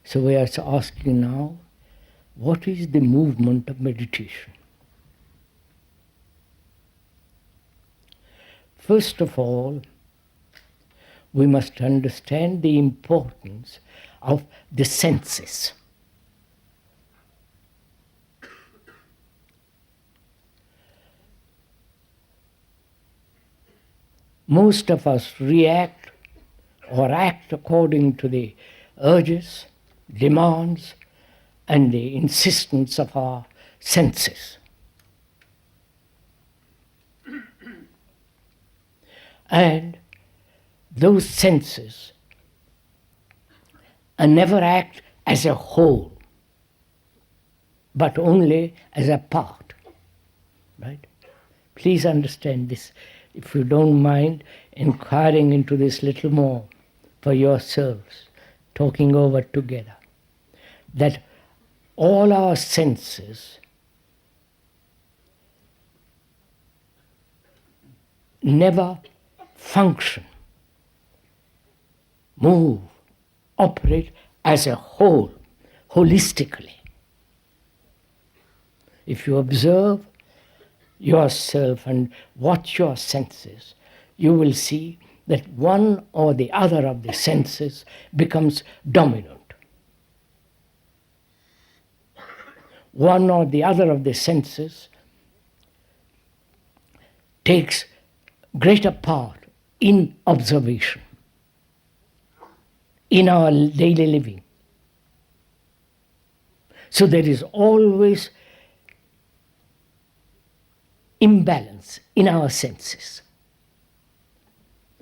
So we are asking now, what is the movement of meditation? First of all, we must understand the importance of the senses. Most of us react or act according to the urges, demands, and the insistence of our senses. And those senses never act as a whole, but only as a part. Right? Please understand this, if you don't mind inquiring into this little more for yourselves, talking over together, that all our senses never function, move, operate as a whole, holistically. If you observe yourself and watch your senses, you will see that one or the other of the senses becomes dominant. One or the other of the senses takes greater part in observation, in our daily living. So there is always imbalance in our senses.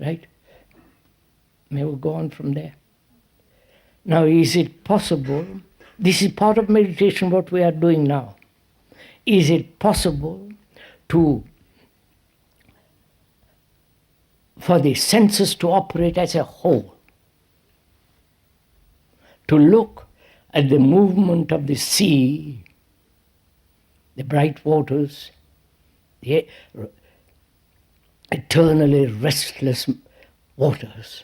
Right? May we go on from there? Now, is it possible, this is part of meditation, what we are doing now. Is it possible for the senses to operate as a whole? To look at the movement of the sea, the bright waters, the eternally restless waters,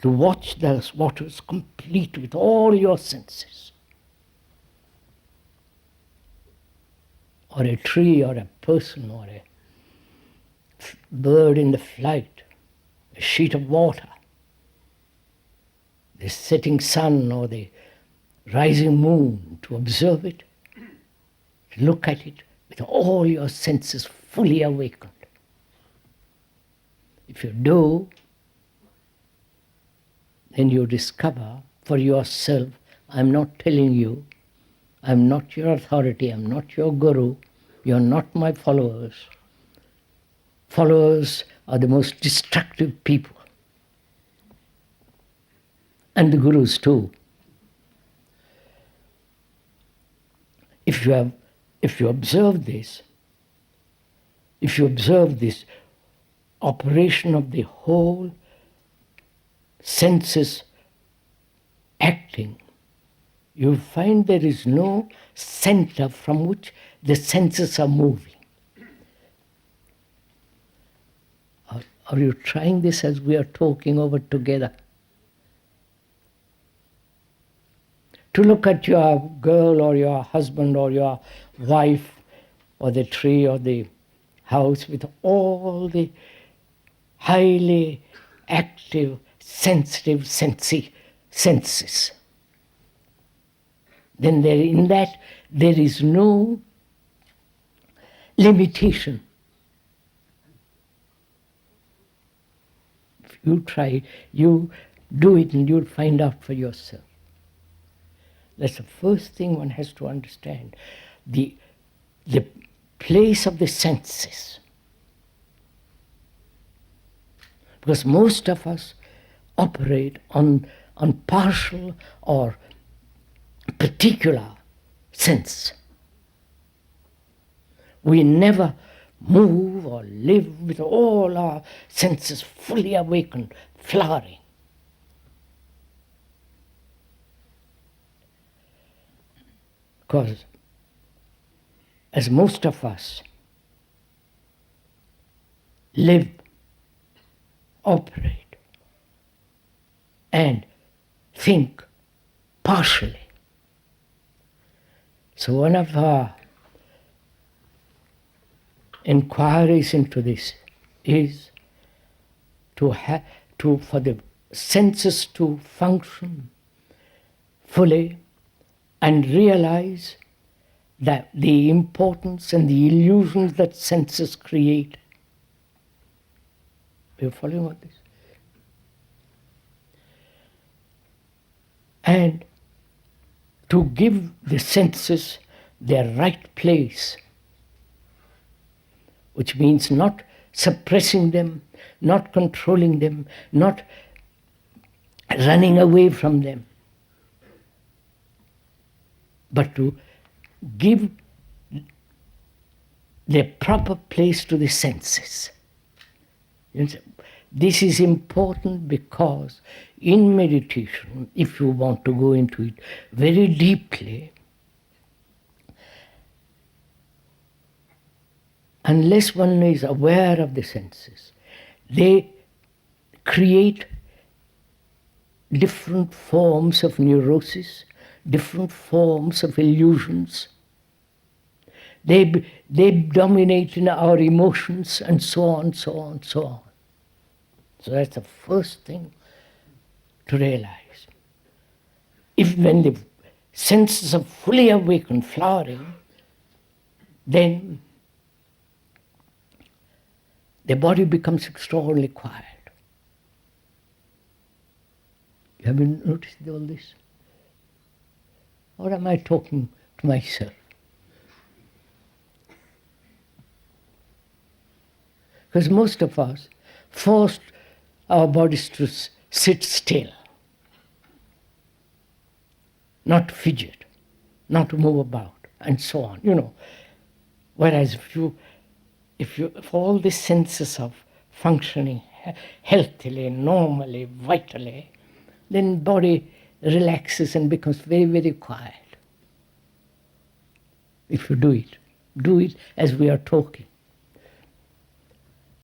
to watch those waters complete with all your senses. Or a tree, or a person, or a bird in the flight, a sheet of water, the setting sun or the rising moon, to observe it, to look at it with all your senses fully awakened. If you do, then you discover for yourself, I'm not telling you, I'm not your authority, I'm not your guru, you're not my followers. Followers are the most destructive people. And the gurus too. If you observe this operation of the whole senses acting, you find there is no center from which the senses are moving. Are you trying this as we are talking over together? To look at your girl or your husband or your wife or the tree or the house with all the highly active, sensitive senses. Then in that there is no limitation. If you try, you do it and you'll find out for yourself. That's the first thing one has to understand. The place of the senses. Because most of us operate on partial or particular sense. We never move or live with all our senses fully awakened, flowering. Because as most of us live, operate, and think partially. So one of our inquiries into this is for the senses to function fully and realize that the importance and the illusions that senses create. Are you following what this? And to give the senses their right place, which means not suppressing them, not controlling them, not running away from them, but to give the proper place to the senses. This is important because in meditation, if you want to go into it very deeply, unless one is aware of the senses, they create different forms of neurosis, different forms of illusions. They dominate in our emotions and so on, so on, so on. So that's the first thing to realize. If when the senses are fully awakened, flowering, then the body becomes extraordinarily quiet. Have you noticed all this? Or am I talking to myself? Because most of us forced our bodies to sit still, not to fidget, not to move about, and so on, Whereas if all the senses are functioning healthily, normally, vitally, then body relaxes and becomes very, very quiet. If you do it as we are talking.